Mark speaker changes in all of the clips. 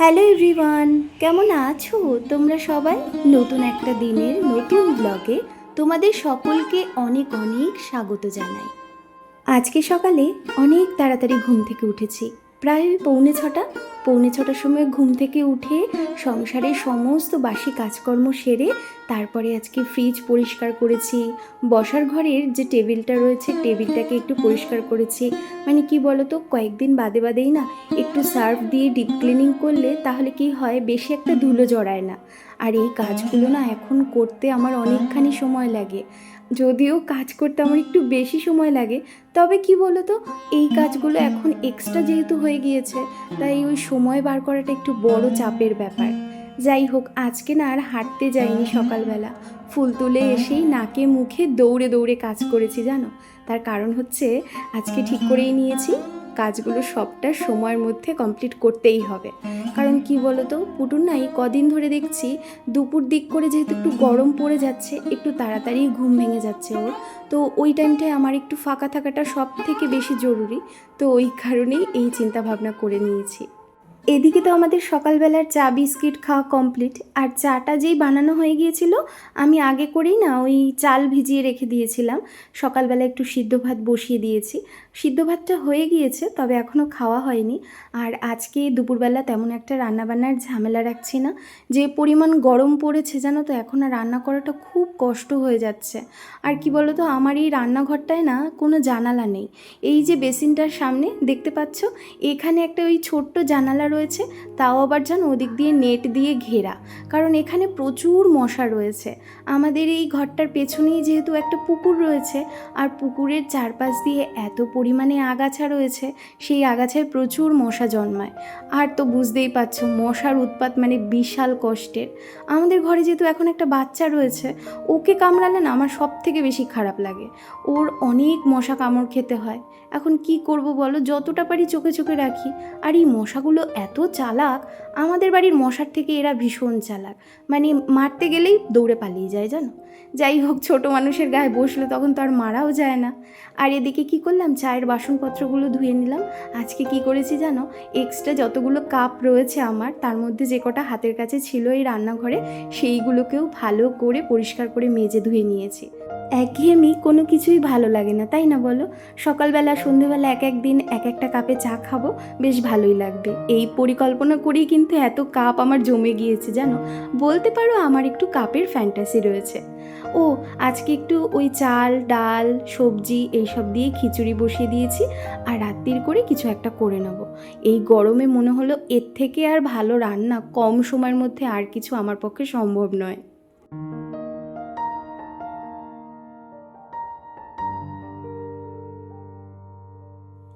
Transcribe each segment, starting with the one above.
Speaker 1: Hello everyone, কেমন আছো তোমরা সবাই? নতুন একটা দিনের নতুন ব্লগে তোমাদের সকলকে অনেক অনেক স্বাগত জানাই। আজকে সকালে অনেক তাড়াতাড়ি ঘুম থেকে উঠেছি, প্রায় পৌনে ছটার সময় ঘুম থেকে উঠে সংসারের সমস্ত বাসি কাজকর্ম সেরে তারপরে আজকে ফ্রিজ পরিষ্কার করেছি, বসার ঘরের যে টেবিলটা রয়েছে টেবিলটাকে একটু পরিষ্কার করেছি। মানে কি বলতো, কয়েকদিন বাদেই না একটু সার্ফ দিয়ে ডিপ ক্লিনিং করলে তাহলে কি হয়, বেশি একটা ধুলো জড়ায় না। আর এই কাজগুলো না এখন করতে আমার অনেকখানি সময় লাগে, যদিও কাজ করতে আমার একটু বেশি সময় লাগে, তবে কি বলতো, এই কাজগুলো এখন এক্সট্রা যেহেতু হয়ে গিয়েছে তাই ওই সময় বার করাটা একটু বড় চাপের ব্যাপার। যাই হোক, আজকে না আর হাঁটতে যাইনি সকালবেলা, ফুল তুলে এসেই নাকে মুখে দৌড়ে দৌড়ে কাজ করেছি জানো। তার কারণ হচ্ছে আজকে ঠিক করেই নিয়েছি কাজগুলো সবটা সময়ের মধ্যে কমপ্লিট করতেই হবে। কারণ কি বলতো, পুটুর না এই কদিন ধরে দেখছি দুপুর দিক করে যেহেতু একটু গরম পড়ে যাচ্ছে, একটু তাড়াতাড়ি ঘুম ভেঙে যাচ্ছে ওর। তো ওই টাইমটায় আমার একটু ফাঁকা থাকাটা সব থেকে বেশি জরুরি, তো ওই কারণেই এই চিন্তা ভাবনা করে নিয়েছি। এদিকে তো আমাদের সকালবেলার চা বিস্কিট খাওয়া কমপ্লিট, আর চাটা যেই বানানো হয়ে গিয়েছিল আমি আগে করেই না ওই চাল ভিজিয়ে রেখে দিয়েছিলাম। সকালবেলা একটু সিদ্ধ ভাত বসিয়ে দিয়েছি, সিদ্ধ ভাতটা হয়ে গিয়েছে, তবে এখনও খাওয়া হয়নি। আর আজকে দুপুরবেলা তেমন একটা রান্নাবান্নার ঝামেলা রাখছি না, যে পরিমাণ গরম পড়েছে জানো তো, এখন আর রান্না করাটা খুব কষ্ট হয়ে যাচ্ছে। আর কি বলো তো, আমার এই রান্নাঘরটায় না কোনো জানালা নেই। এই যে বেসিনটার সামনে দেখতে পাচ্ছ, এখানে একটা ওই ছোট্ট জানালা রয়েছে, তাও আবার জানো ওদিক দিয়ে নেট দিয়ে ঘেরা, কারণ এখানে প্রচুর মশা রয়েছে। আমাদের এই ঘরটার পেছনেই যেহেতু একটা পুকুর রয়েছে, আর পুকুরের চারপাশ দিয়ে এত পরিমাণে আগাছা রয়েছে, সেই আগাছায় প্রচুর মশা জন্মায়। আর তো বুঝতেই পারছো, মশার উৎপাত মানে বিশাল কষ্টের। আমাদের ঘরে যেহেতু এখন একটা বাচ্চা রয়েছে, ওকে কামড়ালে না আমার সব থেকে বেশি খারাপ লাগে, ওর অনেক মশা কামড় খেতে হয়। এখন কি করব বলো, যতটা পারি চোখে চোখে রাখি। আর এই মশাগুলো এত চালাক, আমাদের বাড়ির মশার থেকে এরা ভীষণ চালাক, মানে মারতে গেলেই দৌড়ে পালিয়ে যায় জানো। যাই হোক, ছোট মানুষের গায়ে বসলে তখন তো আর মারাও যায় না। আর এদিকে কি করলাম, চায়ের বাসনপত্রগুলো ধুয়ে নিলাম। আজকে কি করেছি জানো, এক্সট্রা যতগুলো কাপ রয়েছে আমার, তার মধ্যে যে কটা হাতের কাছে ছিল এই রান্নাঘরে, সেইগুলোকেও ভালো করে পরিষ্কার করে মেজে ধুয়ে নিয়েছি। একঘেয়েমি কোনো কিছুই ভালো লাগে না, তাই না বলো? সকালবেলা সন্ধেবেলা এক এক দিন এক একটা কাপে চা খাবো, বেশ ভালোই লাগবে। এই পরিকল্পনা করেই কিন্তু এত কাপ আমার জমে গিয়েছে জানো, বলতে পারো আমার একটু কাপের ফ্যান্টাসি রয়েছে। ও, আজকে একটু ওই চাল ডাল সবজি এইসব দিয়ে খিচুড়ি বসিয়ে দিয়েছি, আর রাত্রির করে কিছু একটা করে নেব। এই গরমে মনে হলো এর থেকে আর ভালো রান্না কম সময়ের মধ্যে আর কিছু আমার পক্ষে সম্ভব নয়।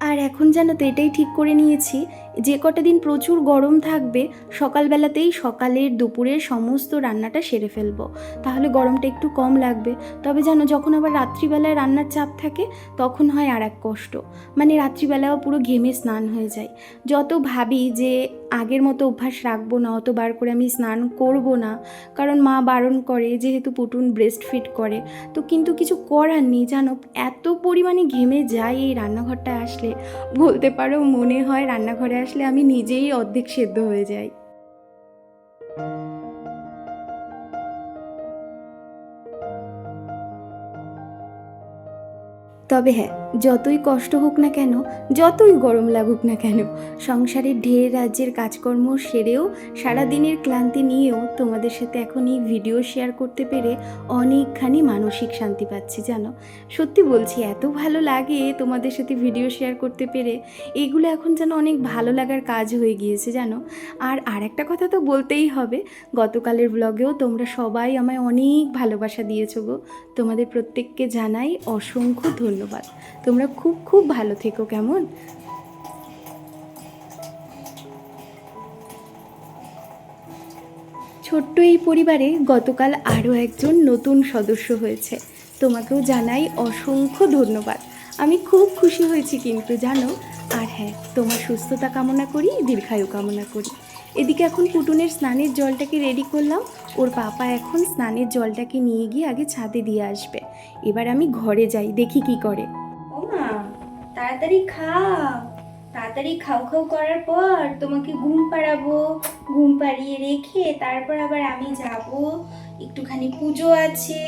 Speaker 1: আর এখন জানো তো, এটাই ঠিক করে নিয়েছি, যে কটা দিন প্রচুর গরম থাকবে সকালবেলাতেই সকালের দুপুরের সমস্ত রান্নাটা সেরে ফেলবো, তাহলে গরমটা একটু কম লাগবে। তবে জানো, যখন আবার রাত্রিবেলায় রান্নার চাপ থাকে তখন হয় আর এক কষ্ট, মানে রাত্রিবেলাও পুরো ঘেমে স্নান হয়ে যায়। যত ভাবি যে আগের মতো অভ্যাস রাখবো না, অতবার করে আমি স্নান করব না, কারণ মা বারণ করে যেহেতু পুটুন ব্রেস্ট ফিড করে, তো কিন্তু কিছু করার নেই জানো, এত পরিমাণে ঘেমে যায় এই রান্নাঘরটায় আসলে, বলতে পারো মনে হয় রান্নাঘরে আসলে আমি নিজেই অর্ধেক সেদ্ধ হয়ে যাই। তবে হ্যাঁ, যতই কষ্ট হোক না কেন, যতই গরম লাগুক না কেন, সংসারের ঢের রাজ্যের কাজকর্ম সেরেও সারাদিনের ক্লান্তি নিয়েও তোমাদের সাথে এখন এই ভিডিও শেয়ার করতে পেরে অনেকখানি মানসিক শান্তি পাচ্ছি জানো। সত্যি বলছি, এত ভালো লাগে তোমাদের সাথে ভিডিও শেয়ার করতে পেরে, এইগুলো এখন যেন অনেক ভালো লাগার কাজ হয়ে গিয়েছে জানো। আর একটা কথা তো বলতেই হবে, গতকালের ব্লগেও তোমরা সবাই আমায় অনেক ভালোবাসা দিয়েছো গো। তোমাদের প্রত্যেককে জানাই অসংখ্য ধন্যবাদ। তোমরা খুব খুব ভালো থেকো কেমন। ছোট্ট এই পরিবারে গতকাল আরও একজন নতুন সদস্য হয়েছে, তোমাকেও জানাই অসংখ্য ধন্যবাদ। আমি খুব খুশি হয়েছি কিন্তু জানো। আর হ্যাঁ, তোমার সুস্থতা কামনা করি, দীর্ঘায়ু কামনা করি। এদিকে এখন পুটুনের স্নানের জলটাকে রেডি করলাম, ওর পাপা এখন স্নানের জলটাকে নিয়ে গিয়ে আগে ছাদে দিয়ে আসবে। এবার আমি ঘরে যাই, দেখি কি করে। ও মা, তাড়াতাড়ি খাও, তাড়াতাড়ি খাও খাও করার পর তোমাকে ঘুম পাড়াবো, ঘুম পাড়িয়ে রেখে তারপর আবার আমি যাব, একটুখানি পুজো আছে।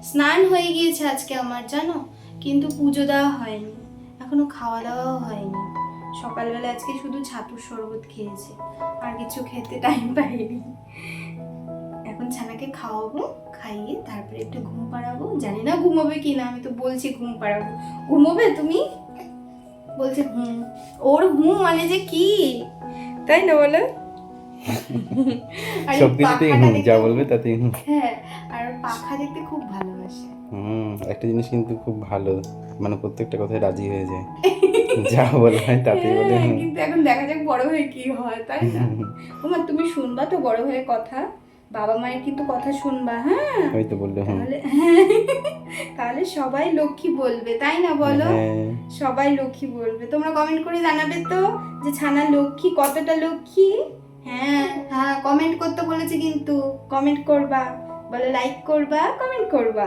Speaker 1: স্নান হয়ে গিয়েছে আজকে আমার, জানো, কিন্তু পুজো দেওয়া হয়নি, এখনো খাওয়া দাওয়াও হয়নি। সকালবেলা আজকে শুধু ছাতুর শরবত খেয়েছে, আর কিছু খেতে টাইম পাইনি। এখন ছানাকে খাওয়াবো, খাইয়ে তারপরে একটু ঘুম পাড়াবো। জানি না ঘুমোবে কিনা, আমি তো বলছি ঘুম পাড়াবো। ঘুমোবে তুমি? বলছে হুম। ওর হুম মানে যে কি, তাই না বলো?
Speaker 2: সব কিছুতেই হুম, যা বলবে তাতেই হুম।
Speaker 1: হ্যাঁ, আর পাখা দেখতে খুব ভালোবাসে।
Speaker 2: একটা জিনিস কিন্তু খুব ভালো, মানে প্রত্যেকটা কথায় রাজি হয়ে যায়, যা বলা হয় তাতেই বলে হুম।
Speaker 1: কিন্তু এখন দেখা যাক বড় হয়ে কি হয়, তাই না? ওমা তুমি শুনবা তো বড় হয়ে কথা, বাবা মায়ের কিন্তু কথা শুনবা, হ্যাঁ?
Speaker 2: ওই তো বললে হুম।
Speaker 1: তাহলে সবাই লক্ষ্মী বলবে, তাই না বলো? সবাই লক্ষ্মী বলবে। তোমরা কমেন্ট করে জানাবে তো যে ছানা লক্ষ্মী, কতটা লক্ষ্মী। হ্যাঁ হ্যাঁ, কমেন্ট করতে বলেছি কিন্তু, কমেন্ট করবা, বলে লাইক করবা, কমেন্ট করবা।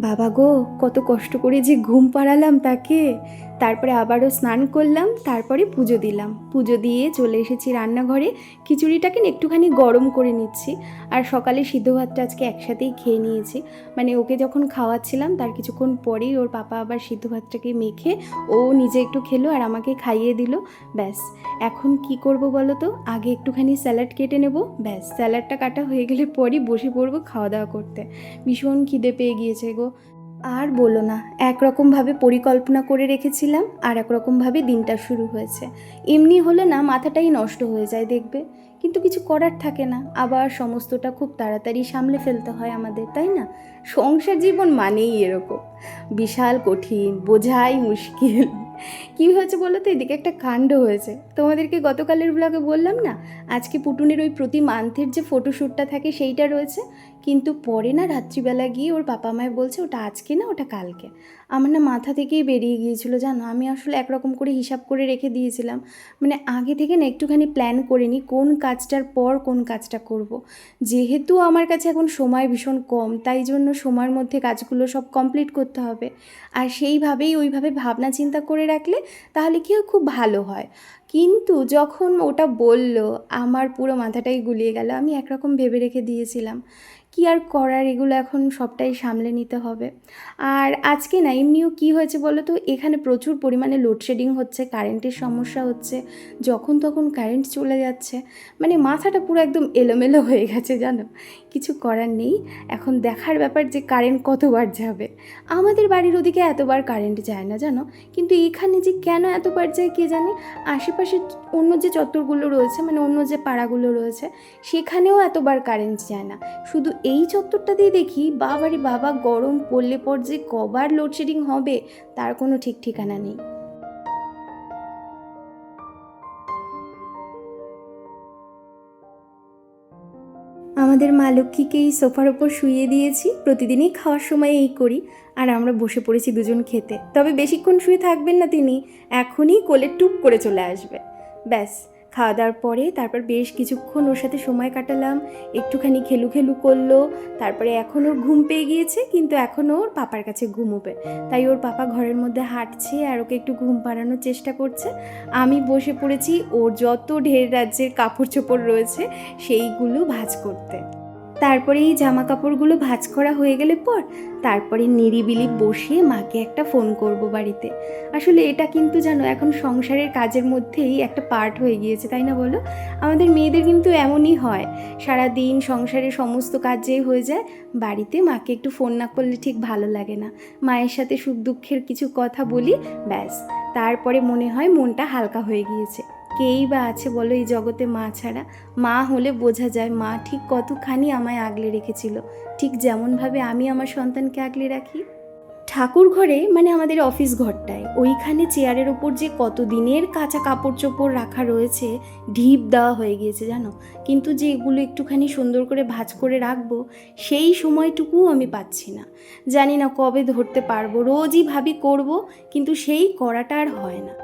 Speaker 1: বাবা গো, কত কষ্ট করে যে ঘুম পাড়ালাম তাকে, তারপরে আবারও স্নান করলাম, তারপরে পুজো দিলাম। পুজো দিয়ে চলে এসেছি রান্নাঘরে, খিচুড়িটাকে একটুখানি গরম করে নিচ্ছি। আর সকালে সিদ্ধ ভাতটা আজকে একসাথেই খেয়ে নিয়েছি, মানে ওকে যখন খাওয়াচ্ছিলাম তার কিছুক্ষণ পরেই ওর পাপা আবার সিদ্ধ ভাতটাকে মেখে ও নিজে একটু খেলো আর আমাকে খাইয়ে দিল। ব্যাস, এখন কি করব বলো তো, আগে একটুখানি স্যালাড কেটে নেব, ব্যাস স্যালাডটা কাটা হয়ে গেলে পরই বসে পড়বো খাওয়া দাওয়া করতে। ভীষণ খিদে পেয়ে গিয়েছে গো। আর বলো না, একরকমভাবে পরিকল্পনা করে রেখেছিলাম আর একরকমভাবে দিনটা শুরু হয়েছে। এমনি হলে না মাথাটাই নষ্ট হয়ে যায় দেখবে, কিন্তু কিছু করার থাকে না, আবার সমস্তটা খুব তাড়াতাড়ি সামলে ফেলতে হয় আমাদের, তাই না? সংসার জীবন মানেই এরকম, বিশাল কঠিন, বোঝাই মুশকিল। কী হয়েছে বলো তো, এদিকে একটা কাণ্ড হয়েছে। তোমাদেরকে গতকালের ব্লগে বললাম না, আজকে পুটুনের ওই প্রতি মান্থের যে ফটোশ্যুটটা থাকে সেইটা রয়েছে, কিন্তু পরে না রাত্রিবেলা গিয়ে ওর বাবা মায় বলছে ওটা আজকে না, ওটা কালকে। আমার না মাথা থেকেই বেরিয়ে গিয়েছিলো জানো, আমি আসলে একরকম করে হিসাব করে রেখে দিয়েছিলাম, মানে আগে থেকে না একটুখানি প্ল্যান করে নিই কোন কাজটার পর কোন কাজটা করব। যেহেতু আমার কাছে এখন সময় ভীষণ কম, তাই জন্য সময়ের মধ্যে কাজগুলো সব কমপ্লিট করতে হবে, আর সেইভাবেই ওইভাবে ভাবনা চিন্তা করে রাখলে তাহলে কি খুব ভালো হয়। কিন্তু যখন ওটা বলল, আমার পুরো মাথাটাই গুলিয়ে গেল। আমি একরকম ভেবে রেখে দিয়েছিলাম, কি আর করার, এগুলো এখন সবটাই সামলে নিতে হবে। আর আজকে না এমনিও কী হয়েছে বলো তো, এখানে প্রচুর পরিমাণে লোডশেডিং হচ্ছে, কারেন্টের সমস্যা হচ্ছে, যখন তখন কারেন্ট চলে যাচ্ছে, মানে মাথাটা পুরো একদম এলোমেলো হয়ে গেছে জানো। কিছু করার নেই, এখন দেখার ব্যাপার যে কারেন্ট কতবার যাবে। আমাদের বাড়ির ওদিকে এতবার কারেন্ট যায় না জানো, কিন্তু এখানে যে কেন এতবার যায় কে জানে। আশেপাশে অন্য যে চত্বরগুলো রয়েছে, মানে অন্য যে পাড়াগুলো রয়েছে, সেখানেও এতবার কারেন্ট যায় না, শুধু এই চত্বরটাতেই দেখি বাবারে বাবা, গরম পড়লে পর যে কবার লোডশেডিং হবে তার কোনো ঠিক ঠিকানা নেই। আমাদের মা লক্ষ্মীকে এই সোফার ওপর শুইয়ে দিয়েছি, প্রতিদিনই খাওয়ার সময় এই করি, আর আমরা বসে পড়েছি দুজন খেতে। তবে বেশিক্ষণ শুয়ে থাকবেন না তিনি, এখনই কোলে টুপ করে চলে আসবে। ব্যাস, খাওয়া দাওয়ার পরে তারপর বেশ কিছুক্ষণ ওর সাথে সময় কাটালাম, একটুখানি খেলু খেলু করলো। তারপরে এখন ওর ঘুম পেয়ে গিয়েছে, কিন্তু এখনও ওর পাপার কাছে ঘুমোবে, তাই ওর পাপা ঘরের মধ্যে হাঁটছে আর ওকে একটু ঘুম পাড়ানোর চেষ্টা করছে। আমি বসে পড়েছি ওর যত ঢের রাজ্যের কাপড় চোপড় রয়েছে সেইগুলো ভাঁজ করতে। তারপরে এই জামা কাপড়গুলো ভাঁজ করা হয়ে গেলে পর তারপরে নিরিবিলি বসে মাকে একটা ফোন করব বাড়িতে। আসলে এটা কিন্তু জানো এখন সংসারের কাজের মধ্যেই একটা পার্ট হয়ে গিয়েছে, তাই না বলো? আমাদের মেয়েদের কিন্তু এমনই হয়, সারা দিন সংসারের সমস্ত কাজে হয়ে যায়, বাড়িতে মাকে একটু ফোন না করলে ঠিক ভালো লাগে না। মায়ের সাথে সুখ দুঃখের কিছু কথা বলি, ব্যাস তারপরে মনে হয় মনটা হালকা হয়ে গিয়েছে। কেই বা আছে বলো এই জগতে মা ছাড়া? মা হলে বোঝা যায় মা ঠিক কতখানি আমায় আগলে রেখেছিল, ঠিক যেমনভাবে আমি আমার সন্তানকে আগলে রাখি। ঠাকুর ঘরে, মানে আমাদের অফিস ঘরটায়, ওইখানে চেয়ারের ওপর যে কত দিনের কাঁচা কাপড় চোপড় রাখা রয়েছে, ঢিপ দেওয়া হয়ে গিয়েছে জানো, কিন্তু যে এগুলো একটুখানি সুন্দর করে ভাঁজ করে রাখবো সেই সময়টুকুও আমি পাচ্ছি না। জানি না কবে ধরতে পারবো, রোজই ভাবি করব, কিন্তু সেই করাটা আর হয় না।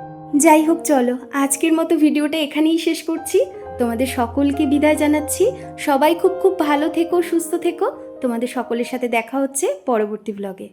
Speaker 1: যাই হোক, চলো আজকের মতো ভিডিওটা এখানেই শেষ করছি। তোমাদের সকলকে বিদায় জানাচ্ছি। সবাই খুব খুব ভালো থেকো, সুস্থ থেকো। তোমাদের সকলের সাথে দেখা হচ্ছে পরবর্তী ব্লগে।